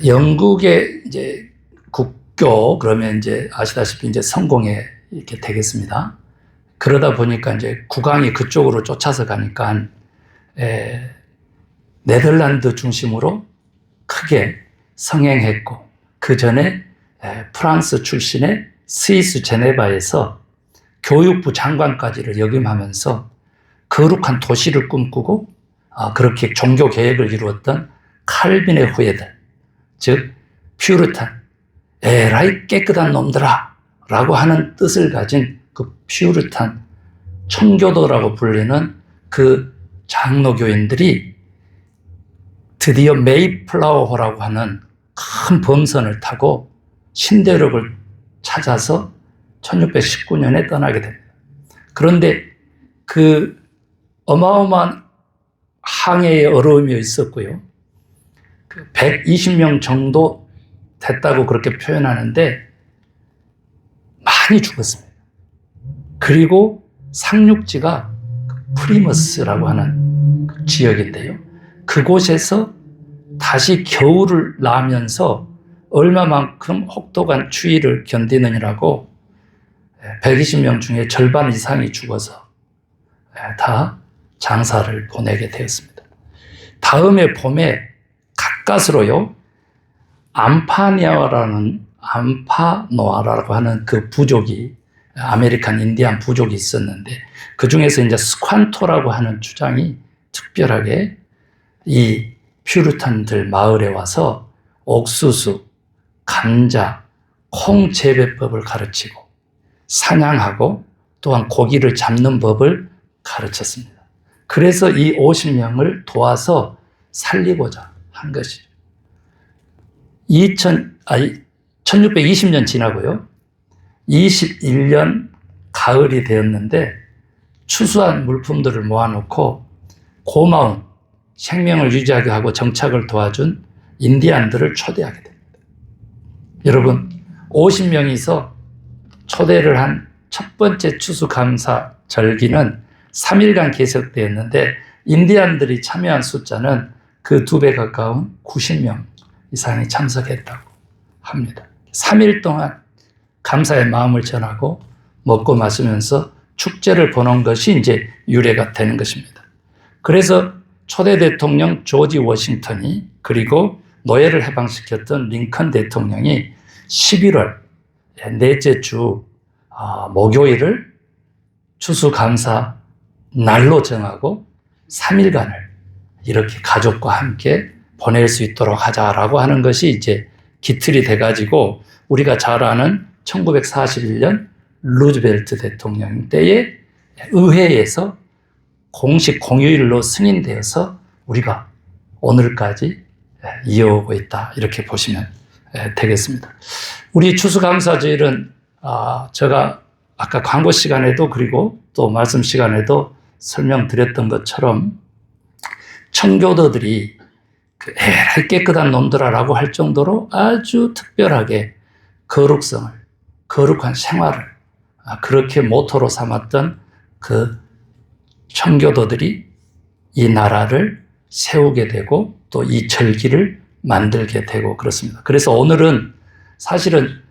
영국의 이제 국교, 그러면 이제 아시다시피 이제 성공회 이렇게 되겠습니다. 그러다 보니까 이제 국왕이 그쪽으로 쫓아서 가니까, 네덜란드 중심으로 크게 성행했고, 그 전에 프랑스 출신의 스위스 제네바에서 교육부 장관까지를 역임하면서 거룩한 도시를 꿈꾸고, 그렇게 종교 개혁을 이루었던 칼빈의 후예들, 즉 퓨리탄, 에라이 깨끗한 놈들아 라고 하는 뜻을 가진 그 퓨리탄 청교도라고 불리는 그 장로교인들이 드디어 메이플라워호라고 하는 큰 범선을 타고 신대륙을 찾아서 1619년에 떠나게 됩니다. 그런데 그 어마어마한 항해의 어려움이 있었고요. 120명 정도 됐다고 그렇게 표현하는데 많이 죽었습니다. 그리고 상륙지가 프리머스라고 하는 그 지역인데요. 그곳에서 다시 겨울을 나면서 얼마만큼 혹독한 추위를 견디느냐고 120명 중에 절반 이상이 죽어서 다 장사를 보내게 되었습니다. 다음에 봄에 가까스로요, 암파노아라고 하는 그 부족이, 아메리칸 인디안 부족이 있었는데, 그 중에서 이제 스콴토라고 하는 주장이 특별하게 이 퓨리탄들 마을에 와서 옥수수, 감자, 콩 재배법을 가르치고 사냥하고 또한 고기를 잡는 법을 가르쳤습니다. 그래서 이 50명을 도와서 살리고자 한 것이죠. 1620년 지나고요. 21년 가을이 되었는데 추수한 물품들을 모아놓고 고마운 생명을 유지하게 하고 정착을 도와준 인디안들을 초대하게 됩니다. 여러분, 50명이서 초대를 한 첫 번째 추수감사 절기는 3일간 계속되었는데 인디안들이 참여한 숫자는 그 2배 가까운 90명 이상이 참석했다고 합니다. 3일 동안 감사의 마음을 전하고 먹고 마시면서 축제를 보는 것이 이제 유래가 되는 것입니다. 그래서 초대 대통령 조지 워싱턴이, 그리고 노예를 해방시켰던 링컨 대통령이 11월 넷째 주 목요일을 추수감사 날로 정하고 3일간을 이렇게 가족과 함께 보낼 수 있도록 하자라고 하는 것이 이제 기틀이 돼가지고 우리가 잘 아는 1941년 루즈벨트 대통령 때에 의회에서 공식 공휴일로 승인되어서 우리가 오늘까지 이어오고 있다, 이렇게 보시면 되겠습니다. 우리 추수감사절은 제가 아까 광고 시간에도 그리고 또 말씀 시간에도 설명드렸던 것처럼 청교도들이 에라이 깨끗한 놈들아라고 할 정도로 아주 특별하게 거룩성을, 거룩한 생활을 그렇게 모토로 삼았던 그 청교도들이 이 나라를 세우게 되고 또 이 절기를 만들게 되고 그렇습니다. 그래서 오늘은 사실은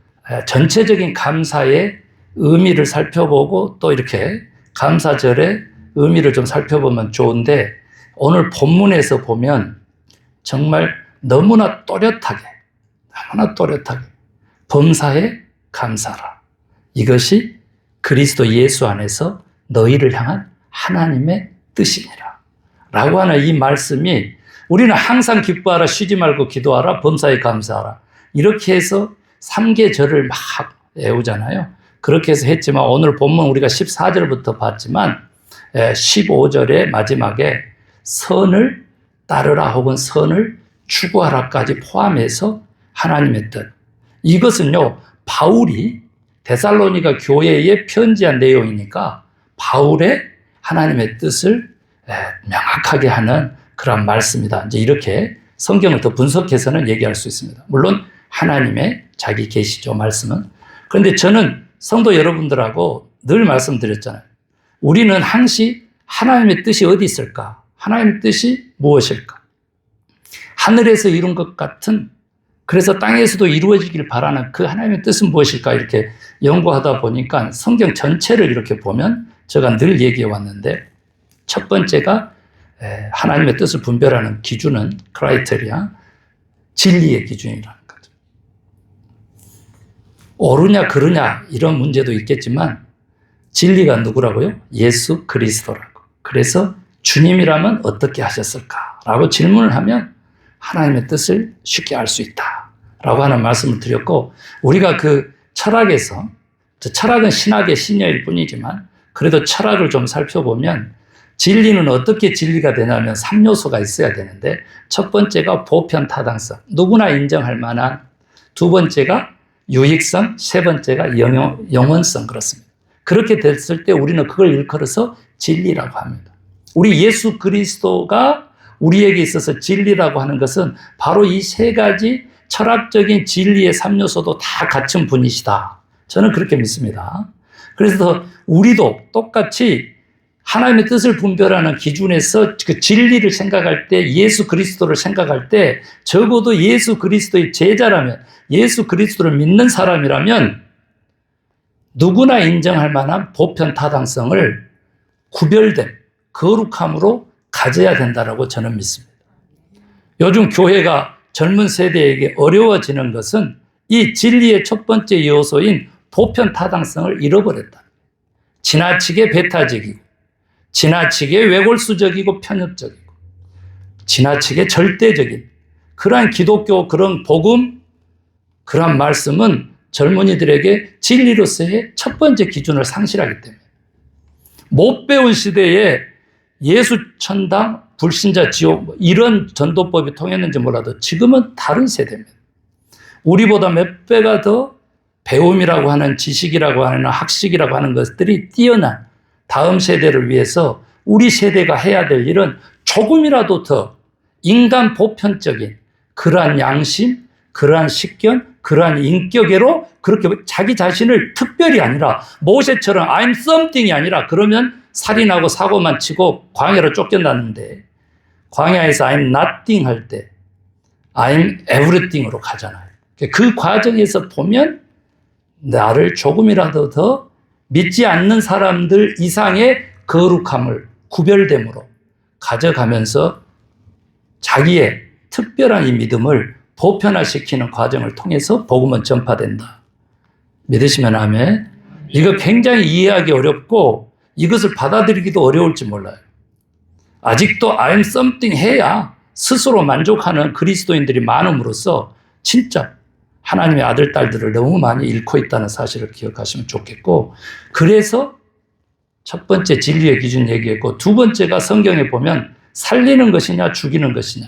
전체적인 감사의 의미를 살펴보고 또 이렇게 감사절의 의미를 좀 살펴보면 좋은데, 오늘 본문에서 보면 정말 너무나 또렷하게 범사에 감사라, 이것이 그리스도 예수 안에서 너희를 향한 하나님의 뜻이니라 라고 하는 이 말씀이, 우리는 항상 기뻐하라, 쉬지 말고 기도하라, 범사에 감사하라, 이렇게 해서 3계절을 막 외우잖아요. 그렇게 해서 했지만 오늘 본문 우리가 14절부터 봤지만 15절의 마지막에 선을 따르라 혹은 선을 추구하라까지 포함해서 하나님의 뜻, 이것은요 바울이 데살로니가 교회에 편지한 내용이니까 바울의 하나님의 뜻을 명확하게 하는 그런 말씀이다, 이제 이렇게 성경을 더 분석해서는 얘기할 수 있습니다. 물론 하나님의 자기 계시죠, 말씀은. 그런데 저는 성도 여러분들하고 늘 말씀드렸잖아요. 우리는 항시 하나님의 뜻이 어디 있을까? 하나님의 뜻이 무엇일까? 하늘에서 이룬 것 같은 그래서 땅에서도 이루어지길 바라는 그 하나님의 뜻은 무엇일까 이렇게 연구하다 보니까 성경 전체를 이렇게 보면 제가 늘 얘기해 왔는데 첫 번째가 하나님의 뜻을 분별하는 기준은 크라이테리아, 진리의 기준이라는 거죠. 옳으냐 그르냐 이런 문제도 있겠지만 진리가 누구라고요? 예수 그리스도라고. 그래서 주님이라면 어떻게 하셨을까라고 질문을 하면 하나님의 뜻을 쉽게 알 수 있다라고 하는 말씀을 드렸고, 우리가 그 철학에서, 철학은 신학의 신여일 뿐이지만 그래도 철학을 좀 살펴보면 진리는 어떻게 진리가 되냐면 3요소가 있어야 되는데, 첫 번째가 보편 타당성, 누구나 인정할 만한, 두 번째가 유익성, 세 번째가 영원성. 그렇습니다. 그렇게 됐을 때 우리는 그걸 일컬어서 진리라고 합니다. 우리 예수 그리스도가 우리에게 있어서 진리라고 하는 것은 바로 이 세 가지 철학적인 진리의 3요소도 다 갖춘 분이시다. 저는 그렇게 믿습니다. 그래서 우리도 똑같이 하나님의 뜻을 분별하는 기준에서 그 진리를 생각할 때, 예수 그리스도를 생각할 때, 적어도 예수 그리스도의 제자라면, 예수 그리스도를 믿는 사람이라면 누구나 인정할 만한 보편 타당성을 구별된 거룩함으로 가져야 된다고 저는 믿습니다. 요즘 교회가 젊은 세대에게 어려워지는 것은 이 진리의 첫 번째 요소인 보편 타당성을 잃어버렸다. 지나치게 배타적이고, 지나치게 외골수적이고 편협적이고, 지나치게 절대적인 그러한 기독교, 그런 복음, 그러한 말씀은 젊은이들에게 진리로서의 첫 번째 기준을 상실하기 때문에 못 배운 시대에 예수 천당, 불신자 지옥 이런 전도법이 통했는지 몰라도 지금은 다른 세대입니다. 우리보다 몇 배가 더 배움이라고 하는, 지식이라고 하는, 학식이라고 하는 것들이 뛰어난 다음 세대를 위해서 우리 세대가 해야 될 일은 조금이라도 더 인간 보편적인 그러한 양심, 그러한 식견, 그러한 인격애로 그렇게 자기 자신을 특별히 아니라 모세처럼 I'm something이 아니라, 그러면 살인하고 사고만 치고 광야로 쫓겨났는데 광야에서 I'm nothing 할 때 I'm everything으로 가잖아요. 그 과정에서 보면 나를 조금이라도 더 믿지 않는 사람들 이상의 거룩함을 구별됨으로 가져가면서 자기의 특별한 이 믿음을 보편화시키는 과정을 통해서 복음은 전파된다. 믿으시면 아멘. 이거 굉장히 이해하기 어렵고 이것을 받아들이기도 어려울지 몰라요. 아직도 I'm something 해야 스스로 만족하는 그리스도인들이 많음으로써 진짜 하나님의 아들, 딸들을 너무 많이 잃고 있다는 사실을 기억하시면 좋겠고, 그래서 첫 번째 진리의 기준 얘기했고, 두 번째가 성경에 보면 살리는 것이냐 죽이는 것이냐.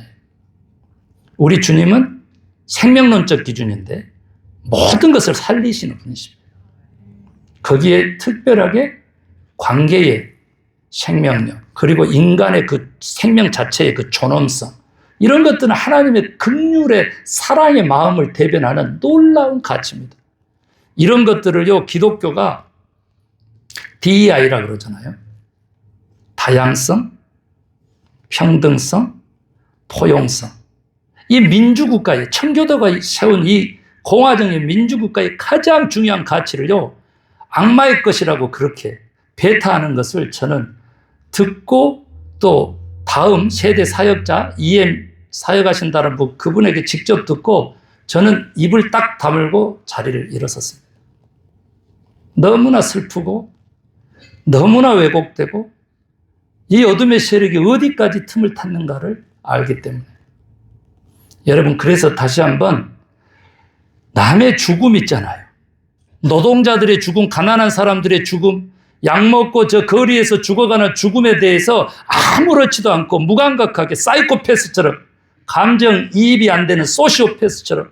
우리 주님은 생명론적 기준인데 모든 것을 살리시는 분이십니다. 거기에 특별하게 관계의 생명력, 그리고 인간의 그 생명 자체의 그 존엄성, 이런 것들은 하나님의 긍휼의 사랑의 마음을 대변하는 놀라운 가치입니다. 이런 것들을요, 기독교가 DEI라 그러잖아요. 다양성, 평등성, 포용성. 이 민주국가의, 청교도가 세운 이 공화정의 민주국가의 가장 중요한 가치를요, 악마의 것이라고 그렇게 배타하는 것을 저는 듣고, 또 다음 세대 사역자, EM 사역하신다는 분, 그분에게 직접 듣고 저는 입을 딱 다물고 자리를 일어섰습니다. 너무나 슬프고 너무나 왜곡되고 이 어둠의 세력이 어디까지 틈을 탔는가를 알기 때문에. 여러분, 그래서 다시 한번 남의 죽음 있잖아요. 노동자들의 죽음, 가난한 사람들의 죽음, 약 먹고 저 거리에서 죽어가는 죽음에 대해서 아무렇지도 않고 무감각하게 사이코패스처럼, 감정이입이 안 되는 소시오패스처럼,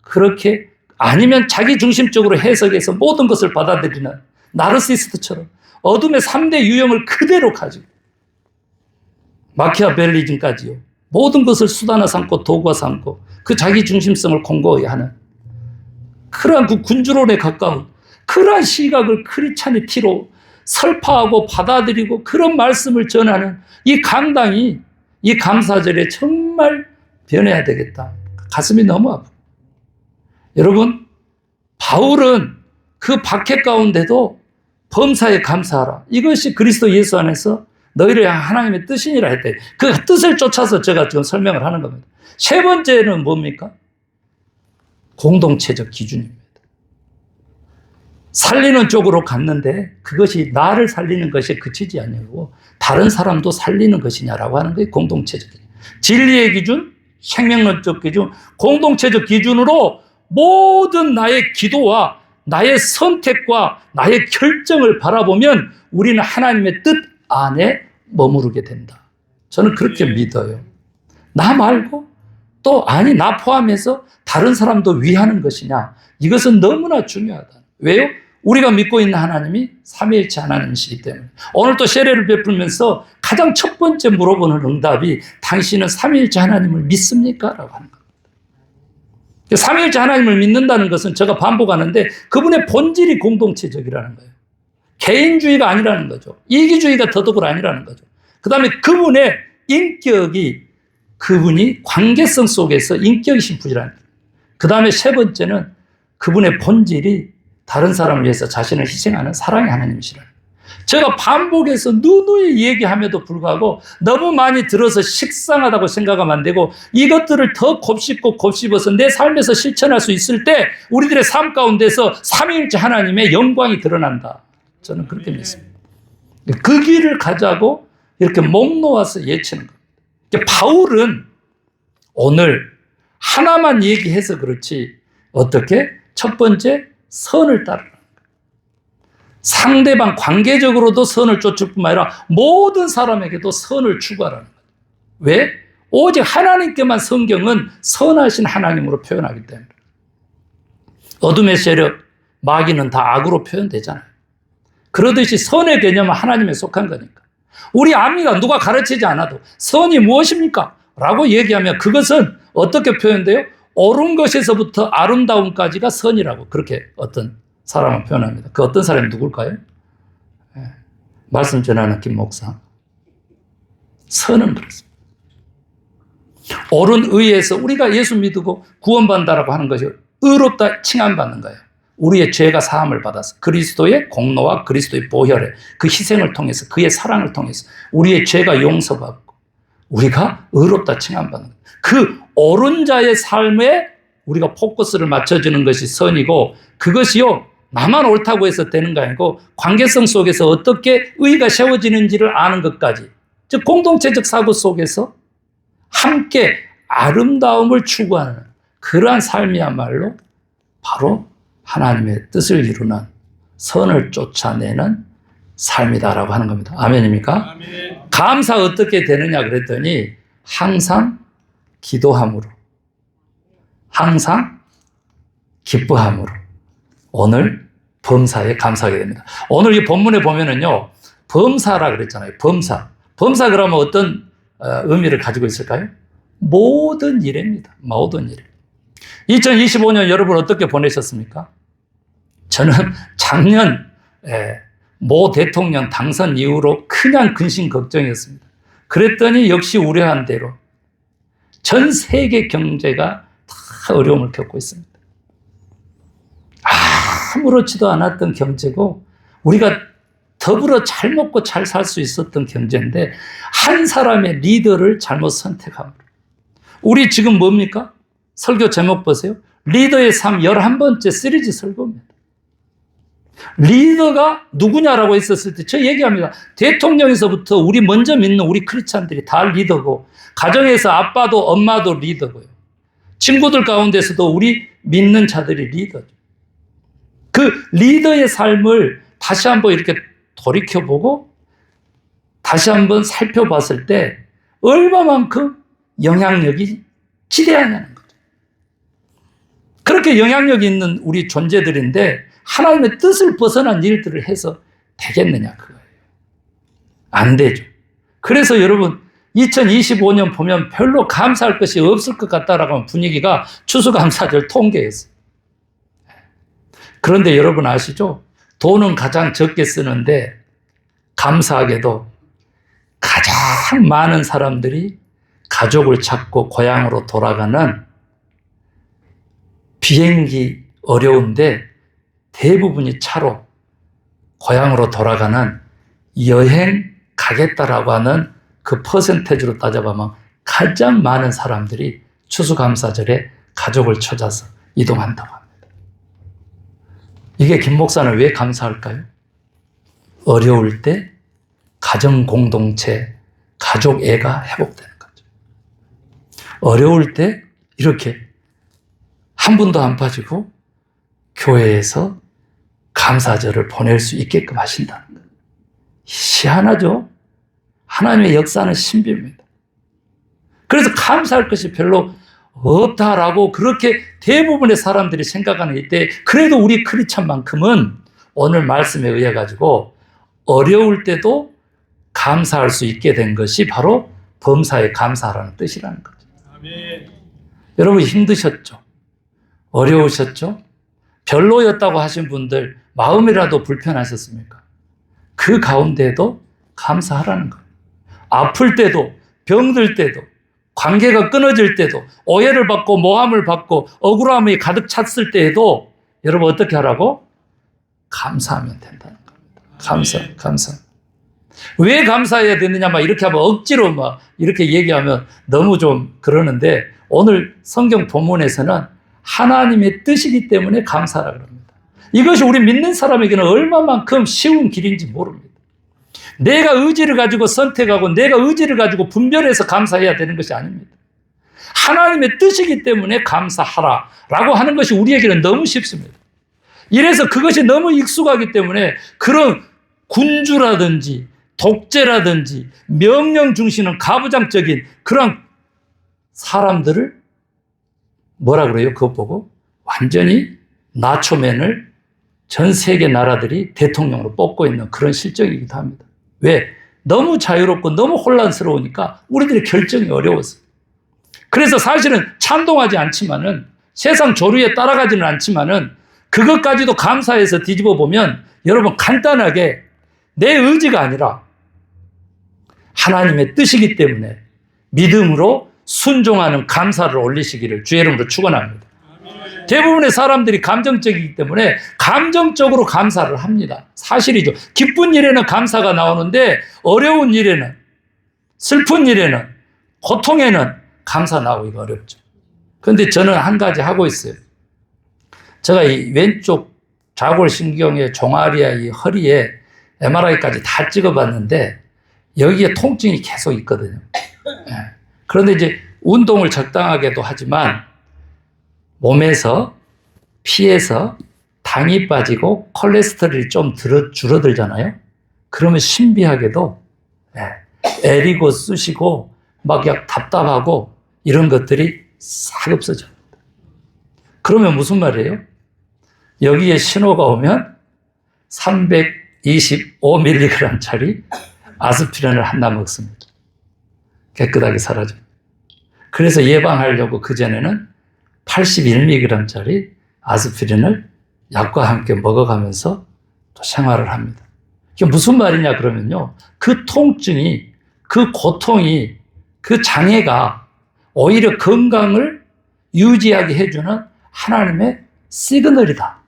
그렇게 아니면 자기중심적으로 해석해서 모든 것을 받아들이는 나르시스트처럼 어둠의 3대 유형을 그대로 가지고, 마키아벨리즘까지요, 모든 것을 수단화 삼고 도구화 삼고 그 자기중심성을 공고히 하는 그러한 그 군주론에 가까운 그러한 시각을 크리스찬이티로 설파하고 받아들이고 그런 말씀을 전하는 이 강당이 이 감사절에 정말 변해야 되겠다. 가슴이 너무 아프고, 여러분, 바울은 그 박해 가운데도 범사에 감사하라. 이것이 그리스도 예수 안에서 너희를 향한 하나님의 뜻이니라 했대. 그 뜻을 쫓아서 제가 지금 설명을 하는 겁니다. 세 번째는 뭡니까? 공동체적 기준입니다. 살리는 쪽으로 갔는데 그것이 나를 살리는 것에 그치지 않냐고 다른 사람도 살리는 것이냐라고 하는 게 공동체적 기준. 진리의 기준, 생명론적 기준, 공동체적 기준으로 모든 나의 기도와 나의 선택과 나의 결정을 바라보면 우리는 하나님의 뜻 안에 머무르게 된다. 저는 그렇게 믿어요. 나 말고 또 아니 나 포함해서 다른 사람도 위하는 것이냐. 이것은 너무나 중요하다. 왜요? 우리가 믿고 있는 하나님이 삼위일체 하나님이시기 때문에. 오늘 또 세례를 베풀면서 가장 첫 번째 물어보는 응답이 당신은 삼위일체 하나님을 믿습니까? 라고 하는 겁니다. 삼위일체 하나님을 믿는다는 것은 제가 반복하는데 그분의 본질이 공동체적이라는 거예요. 개인주의가 아니라는 거죠. 이기주의가 더더욱 아니라는 거죠. 그 다음에 그분의 인격이 그분이 관계성 속에서 인격이신 분이라는 거예요. 그 다음에 세 번째는 그분의 본질이 다른 사람을 위해서 자신을 희생하는 사랑의 하나님이시라는 거예요. 제가 반복해서 누누이 얘기함에도 불구하고 너무 많이 들어서 식상하다고 생각하면 안 되고 이것들을 더 곱씹고 곱씹어서 내 삶에서 실천할 수 있을 때 우리들의 삶 가운데서 삼위일체 하나님의 영광이 드러난다. 저는 그렇게 믿습니다. 그 길을 가자고 이렇게 목 놓아서 예치는 겁니다. 바울은 오늘 하나만 얘기해서 그렇지 어떻게? 첫 번째 선을 따르는 거예요. 상대방 관계적으로도 선을 쫓을 뿐만 아니라 모든 사람에게도 선을 추구하라는 거예요. 왜? 오직 하나님께만 성경은 선하신 하나님으로 표현하기 때문에. 어둠의 세력, 마귀는 다 악으로 표현되잖아요. 그러듯이 선의 개념은 하나님에 속한 거니까. 우리 압니다. 누가 가르치지 않아도. 선이 무엇입니까? 라고 얘기하면 그것은 어떻게 표현돼요? 옳은 것에서부터 아름다움까지가 선이라고 그렇게 어떤 사람을 표현합니다. 그 어떤 사람이 누굴까요? 말씀 전하는 김 목사. 선은 그렇습니다. 옳은 의에서 우리가 예수 믿고 구원받는다라고 하는 것이 의롭다 칭함받는 거예요. 우리의 죄가 사함을 받아서 그리스도의 공로와 그리스도의 보혈에 그 희생을 통해서 그의 사랑을 통해서 우리의 죄가 용서받고 우리가 의롭다 칭함받는 거예요. 그 옳은 자의 삶에 우리가 포커스를 맞춰주는 것이 선이고 그것이요 나만 옳다고 해서 되는 거 아니고 관계성 속에서 어떻게 의가 세워지는지를 아는 것까지 즉 공동체적 사고 속에서 함께 아름다움을 추구하는 그러한 삶이야말로 바로 하나님의 뜻을 이루는 선을 쫓아내는 삶이다라고 하는 겁니다. 아멘입니까? 아멘. 감사 어떻게 되느냐 그랬더니 항상 기도함으로 항상 기뻐함으로 오늘 범사에 감사하게 됩니다. 오늘 이 본문에 보면은요 범사라 그랬잖아요. 범사 그러면 어떤 의미를 가지고 있을까요? 모든 일입니다. 모든 일. 2025년 여러분 어떻게 보내셨습니까? 저는 작년 모 대통령 당선 이후로 그냥 근심 걱정이었습니다. 그랬더니 역시 우려한 대로 전 세계 경제가 다 어려움을 겪고 있습니다. 아무렇지도 않았던 경제고 우리가 더불어 잘 먹고 잘 살 수 있었던 경제인데 한 사람의 리더를 잘못 선택함으로 우리 지금 뭡니까? 설교 제목 보세요. 리더의 삶 11번째 시리즈 설교입니다. 리더가 누구냐라고 했었을 때 저 얘기합니다. 대통령에서부터 우리 먼저 믿는 우리 크리스찬들이 다 리더고 가정에서 아빠도 엄마도 리더고요. 친구들 가운데서도 우리 믿는 자들이 리더죠. 그 리더의 삶을 다시 한번 이렇게 돌이켜보고 다시 한번 살펴봤을 때 얼마만큼 영향력이 지대하냐는 거죠. 그렇게 영향력 있는 우리 존재들인데 하나님의 뜻을 벗어난 일들을 해서 되겠느냐 그거예요. 안 되죠. 그래서 여러분 2025년 보면 별로 감사할 것이 없을 것 같다라고 하는 분위기가 추수감사절 통계였어요. 그런데 여러분 아시죠? 돈은 가장 적게 쓰는데 감사하게도 가장 많은 사람들이 가족을 찾고 고향으로 돌아가는 비행기 어려운데 대부분이 차로 고향으로 돌아가는 여행 가겠다라고 하는 그 퍼센테이지로 따져보면 가장 많은 사람들이 추수감사절에 가족을 찾아서 이동한다고 합니다. 이게 김 목사는 왜 감사할까요? 어려울 때 가정 공동체, 가족애가 회복되는 거죠. 어려울 때 이렇게 한 분도 안 빠지고 교회에서 감사절을 보낼 수 있게끔 하신다는 거예요. 희한하죠? 하나님의 역사는 신비입니다. 그래서 감사할 것이 별로 없다라고 그렇게 대부분의 사람들이 생각하는 이때 그래도 우리 크리스찬만큼은 오늘 말씀에 의해 가지고 어려울 때도 감사할 수 있게 된 것이 바로 범사에 감사하라는 뜻이라는 거죠. 아멘. 여러분 힘드셨죠? 어려우셨죠? 별로였다고 하신 분들 마음이라도 불편하셨습니까? 그 가운데도 감사하라는 거예요. 아플 때도 병들 때도 관계가 끊어질 때도 오해를 받고 모함을 받고 억울함이 가득 찼을 때에도 여러분 어떻게 하라고? 감사하면 된다는 겁니다. 감사. 왜 감사해야 되느냐 막 이렇게 하면 억지로 막 이렇게 얘기하면 너무 좀 그러는데 오늘 성경 본문에서는 하나님의 뜻이기 때문에 감사라 그럽니다. 이것이 우리 믿는 사람에게는 얼마만큼 쉬운 길인지 모릅니다. 내가 의지를 가지고 선택하고 내가 의지를 가지고 분별해서 감사해야 되는 것이 아닙니다. 하나님의 뜻이기 때문에 감사하라라고 하는 것이 우리에게는 너무 쉽습니다. 이래서 그것이 너무 익숙하기 때문에 그런 군주라든지 독재라든지 명령 중시는 가부장적인 그런 사람들을 뭐라 그래요? 그것 보고 완전히 나초맨을 전 세계 나라들이 대통령으로 뽑고 있는 그런 실정이기도 합니다. 왜? 너무 자유롭고 너무 혼란스러우니까 우리들의 결정이 어려웠어요. 그래서 사실은 찬동하지 않지만은 세상 조류에 따라가지는 않지만은 그것까지도 감사해서 뒤집어 보면 여러분 간단하게 내 의지가 아니라 하나님의 뜻이기 때문에 믿음으로 순종하는 감사를 올리시기를 주의 이름으로 축원합니다. 대부분의 사람들이 감정적이기 때문에 감정적으로 감사를 합니다. 사실이죠. 기쁜 일에는 감사가 나오는데 어려운 일에는 슬픈 일에는 고통에는 감사 나오기가 어렵죠. 그런데 저는 한 가지 하고 있어요. 제가 이 왼쪽 좌골신경의 종아리와 이 허리에 MRI까지 다 찍어봤는데 여기에 통증이 계속 있거든요. 그런데 이제 운동을 적당하게도 하지만 몸에서 피에서 당이 빠지고 콜레스테롤이 좀 줄어들잖아요. 그러면 신비하게도 애리고 쑤시고 막 답답하고 이런 것들이 싹 없어져요. 그러면 무슨 말이에요? 여기에 신호가 오면 325mg짜리 아스피린을 하나 먹습니다. 깨끗하게 사라져요. 그래서 예방하려고 그전에는 81mg짜리 아스피린을 약과 함께 먹어가면서 또 생활을 합니다. 이게 무슨 말이냐 그러면요. 그 통증이, 그 고통이, 그 장애가 오히려 건강을 유지하게 해주는 하나님의 시그널이다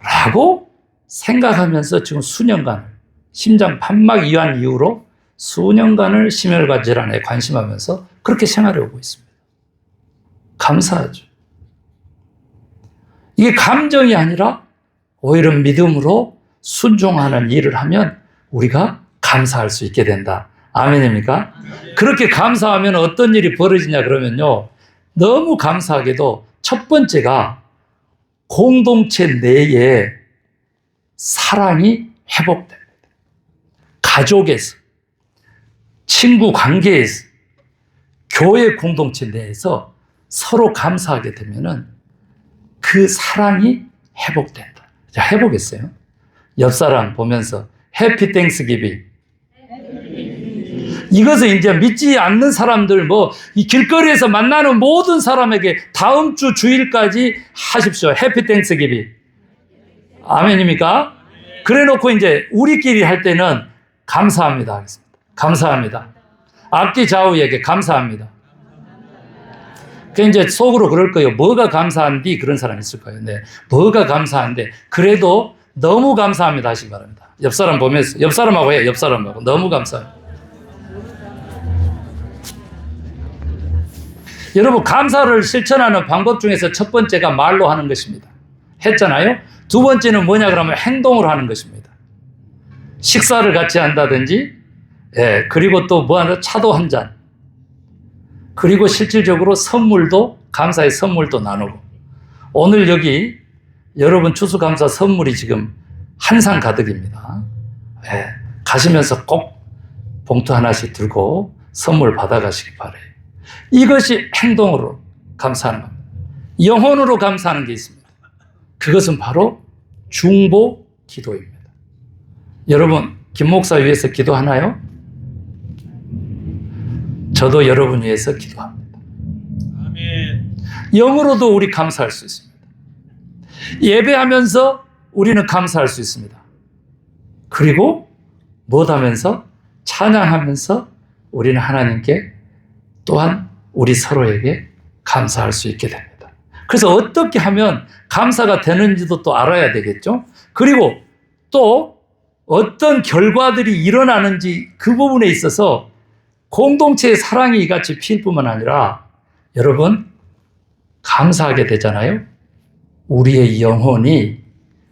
라고 생각하면서 지금 수년간을 심장 판막 이완 이후로 수년간을 심혈과 질환에 관심하면서 그렇게 생활해 오고 있습니다. 감사하죠. 이게 감정이 아니라 오히려 믿음으로 순종하는 일을 하면 우리가 감사할 수 있게 된다. 아멘입니까? 그렇게 감사하면 어떤 일이 벌어지냐 그러면요. 너무 감사하게도 첫 번째가 공동체 내에 사랑이 회복됩니다. 가족에서, 친구 관계에서, 교회 공동체 내에서 서로 감사하게 되면은 그 사랑이 회복된다. 자, 해보겠어요? 옆 사람 보면서 해피 땡스기빙. 이것을 이제 믿지 않는 사람들, 이 길거리에서 만나는 모든 사람에게 다음 주 주일까지 하십시오. 해피 땡스기빙. 아멘입니까? 그래 놓고 이제 우리끼리 할 때는 감사합니다 하겠습니다. 감사합니다. 앞뒤 좌우에게 감사합니다. 그 이제 속으로 그럴 거예요. 뭐가 감사한디? 그런 사람이 있을 거예요. 네. 뭐가 감사한데 그래도 너무 감사합니다 하시기 바랍니다. 옆 사람 보면서 옆 사람하고 해요. 옆 사람하고 너무 감사해요. 여러분 감사를 실천하는 방법 중에서 첫 번째가 말로 하는 것입니다. 했잖아요. 두 번째는 뭐냐 그러면 행동으로 하는 것입니다. 식사를 같이 한다든지, 예, 그리고 또 뭐 하나 차도 한 잔, 그리고 실질적으로 선물도 감사의 선물도 나누고. 오늘 여기 여러분 추수감사 선물이 지금 한상 가득입니다. 예, 가시면서 꼭 봉투 하나씩 들고 선물 받아가시기 바라요. 이것이 행동으로 감사하는 겁니다. 영혼으로 감사하는 게 있습니다. 그것은 바로 중보 기도입니다. 여러분 김 목사 위해서 기도하나요? 저도 여러분 위해서 기도합니다. 아멘. 영으로도 우리 감사할 수 있습니다. 예배하면서 우리는 감사할 수 있습니다. 그리고 무엇하면서? 찬양하면서 우리는 하나님께 또한 우리 서로에게 감사할 수 있게 됩니다. 그래서 어떻게 하면 감사가 되는지도 또 알아야 되겠죠. 그리고 또 어떤 결과들이 일어나는지 그 부분에 있어서 공동체의 사랑이 이같이 피일 뿐만 아니라 여러분 감사하게 되잖아요. 우리의 영혼이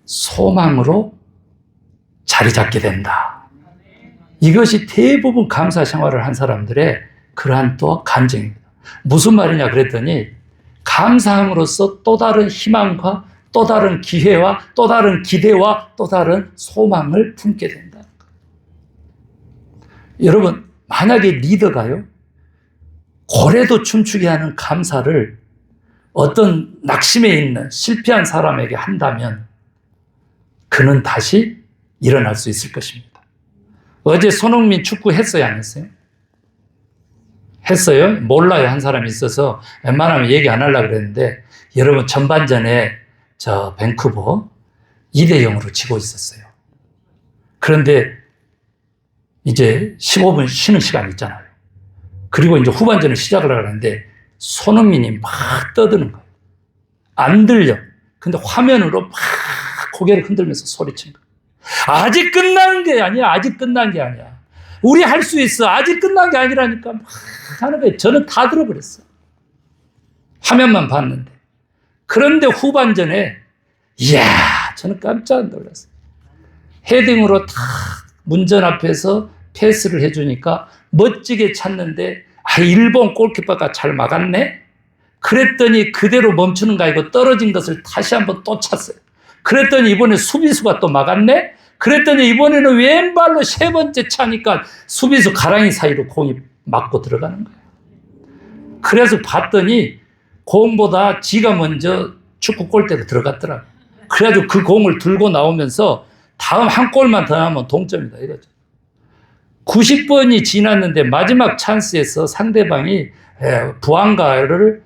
소망으로 자리 잡게 된다. 이것이 대부분 감사 생활을 한 사람들의 그러한 또 간증입니다. 무슨 말이냐 그랬더니 감사함으로써 또 다른 희망과 또 다른 기회와 또 다른 기대와 또 다른 소망을 품게 된다. 여러분 만약에 리더가요 고래도 춤추게 하는 감사를 어떤 낙심에 있는 실패한 사람에게 한다면 그는 다시 일어날 수 있을 것입니다. 어제 손흥민 축구 했어요 안 했어요? 했어요? 몰라요. 한 사람이 있어서 웬만하면 얘기 안 하려고 그랬는데 여러분 전반전에 저 밴쿠버 2대0으로 지고 있었어요. 그런데 이제 15분 쉬는 시간 있잖아요. 그리고 이제 후반전을 시작을 하는데 손흥민이 막 떠드는 거예요. 안 들려. 근데 화면으로 막 고개를 흔들면서 소리치는 거예요. 아직 끝난 게 아니야. 아직 끝난 게 아니야. 우리 할 수 있어. 아직 끝난 게 아니라니까 막 하는 거예요. 저는 다 들어버렸어요. 화면만 봤는데. 그런데 후반전에 이야 저는 깜짝 놀랐어요. 헤딩으로 탁 문전 앞에서 패스를 해주니까 멋지게 찼는데 일본 골키퍼가 잘 막았네? 그랬더니 그대로 멈추는 거 아니고 떨어진 것을 다시 한번 또 찼어요. 그랬더니 이번에 수비수가 또 막았네? 그랬더니 이번에는 왼발로 세 번째 차니까 수비수 가랑이 사이로 공이 맞고 들어가는 거예요. 그래서 봤더니 공보다 지가 먼저 축구 골대로 들어갔더라고요. 그래가지고 그 공을 들고 나오면서 다음 한 골만 더 하면 동점이다 이거죠. 90번이 지났는데 마지막 찬스에서 상대방이 부안가를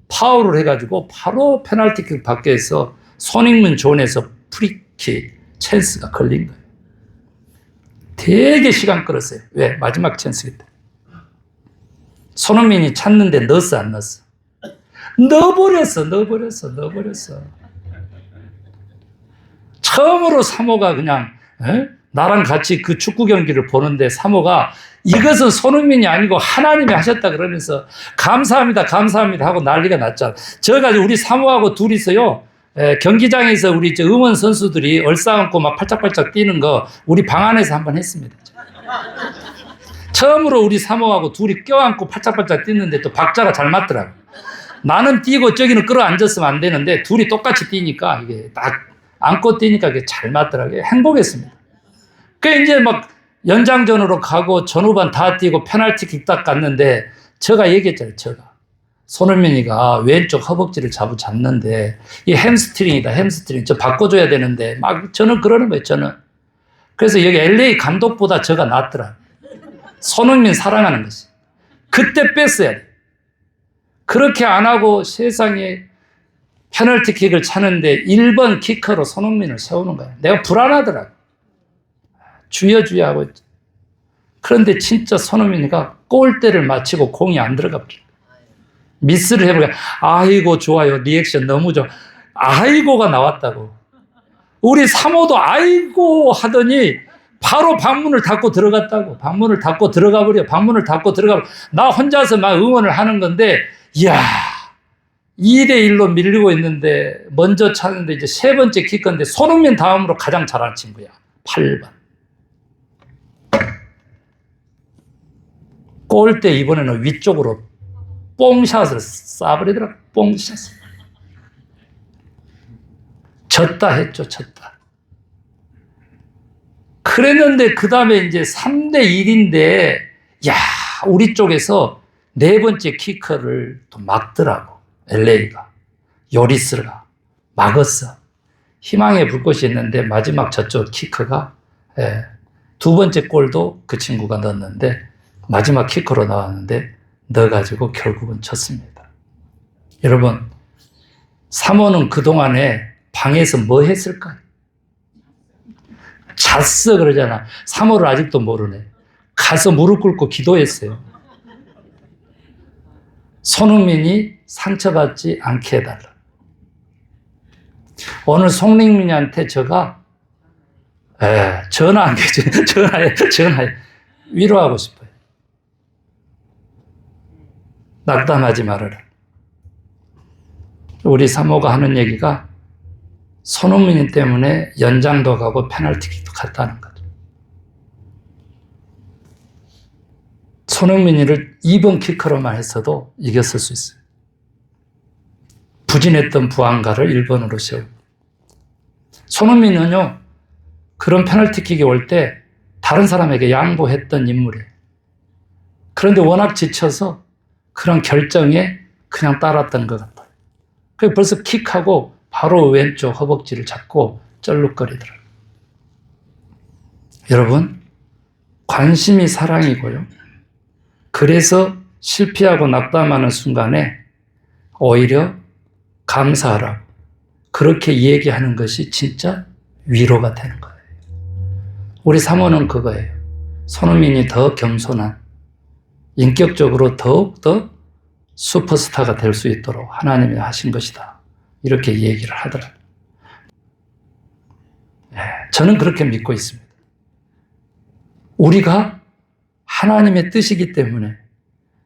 파울을 해가지고 바로 페널티킥 밖에서 손흥민 존에서 프리킥 찬스가 걸린 거예요. 되게 시간 끌었어요. 왜? 마지막 찬스기 때문에. 손흥민이 찼는데 넣었어 안 넣었어? 넣어버렸어. 처음으로 사모가 그냥 나랑 같이 그 축구 경기를 보는데 사모가 이것은 손흥민이 아니고 하나님이 하셨다 그러면서 감사합니다 하고 난리가 났잖아. 저가지고 우리 사모하고 둘이서요 경기장에서 우리 응원 선수들이 얼싸안고 막 팔짝팔짝 뛰는 거 우리 방 안에서 한번 했습니다. 처음으로 우리 사모하고 둘이 껴안고 팔짝팔짝 뛰는데 또 박자가 잘 맞더라고. 나는 뛰고 저기는 끌어앉았으면 안 되는데 둘이 똑같이 뛰니까 이게 딱 안고 뛰니까 이게 잘 맞더라고요. 행복했습니다. 그 이제 막 연장전으로 가고 전후반 다 뛰고 페널티킥 딱 갔는데 제가 얘기했잖아요. 제가 손흥민이가 왼쪽 허벅지를 잡는데 이 햄스트링이다. 햄스트링 저 바꿔줘야 되는데 막 저는 그러는 거예요. 저는 그래서 여기 LA 감독보다 저가 낫더라. 손흥민 사랑하는 것이 그때 뺐어야 돼. 그렇게 안 하고 세상에 페널티킥을 차는데 1번 키커로 손흥민을 세우는 거야. 내가 불안하더라고. 주여 하고 있지. 그런데 진짜 손흥민이가 골대를 맞히고 공이 안 들어가 버려. 미스를 해보니까 아이고 좋아요. 리액션 너무 좋아. 아이고가 나왔다고. 우리 사모도 아이고 하더니 바로 방문을 닫고 들어갔다고. 방문을 닫고 들어가 버려. 방문을 닫고 들어가 버려. 나 혼자서 막 응원을 하는 건데 이야 2대1로 밀리고 있는데 먼저 찾는데 이제 세 번째 키커인데 손흥민 다음으로 가장 잘하는 친구야. 8번. 골대 이번에는 위쪽으로 뽕샷을 쏴버리더라고. 뽕샷을. 졌다 했죠. 졌다. 그랬는데 그 다음에 이제 3대1인데 야 우리 쪽에서 네 번째 키커를 또 막더라고. LA가. 요리스가 막았어. 희망의 불꽃이 있는데 마지막 저쪽 키커가 두 번째 골도 그 친구가 넣었는데 마지막 키커로 나왔는데 넣어가지고 결국은 졌습니다. 여러분 사모는 그동안에 방에서 뭐 했을까요? 잤어 그러잖아. 사모를 아직도 모르네. 가서 무릎 꿇고 기도했어요. 손흥민이 상처받지 않게 해달라. 오늘 손흥민한테 제가 전화 안 계죠. 전화해 위로하고 싶어요. 낙담하지 말아라. 우리 사모가 하는 얘기가 손흥민 때문에 연장도 가고 페널티킥도 갔다는 거죠. 손흥민이를 2번 키커로만 했어도 이겼을 수 있어요. 부진했던 부안가를 1번으로 세우고. 손흥민은요, 그런 페널티킥이 올 때 다른 사람에게 양보했던 인물이에요. 그런데 워낙 지쳐서 그런 결정에 그냥 따랐던 것 같아요. 그래서 벌써 킥하고 바로 왼쪽 허벅지를 잡고 쩔룩거리더라고요. 여러분, 관심이 사랑이고요. 그래서 실패하고 낙담하는 순간에 오히려 감사하라고 그렇게 얘기하는 것이 진짜 위로가 되는 거예요. 우리 사모는 그거예요. 손흥민이 더 겸손한, 인격적으로 더욱더 슈퍼스타가 될 수 있도록 하나님이 하신 것이다. 이렇게 얘기를 하더라고요. 저는 그렇게 믿고 있습니다. 우리가 하나님의 뜻이기 때문에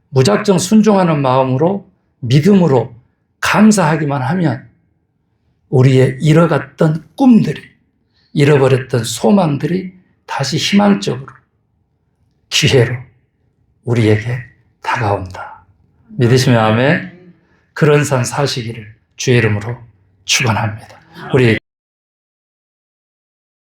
무작정 순종하는 마음으로 믿음으로 감사하기만 하면 우리의 잃어갔던 꿈들이, 잃어버렸던 소망들이 다시 희망적으로, 기회로 우리에게 다가온다. 믿으시면 아멘. 그런 삶 사시기를 주의 이름으로 축원합니다. 우리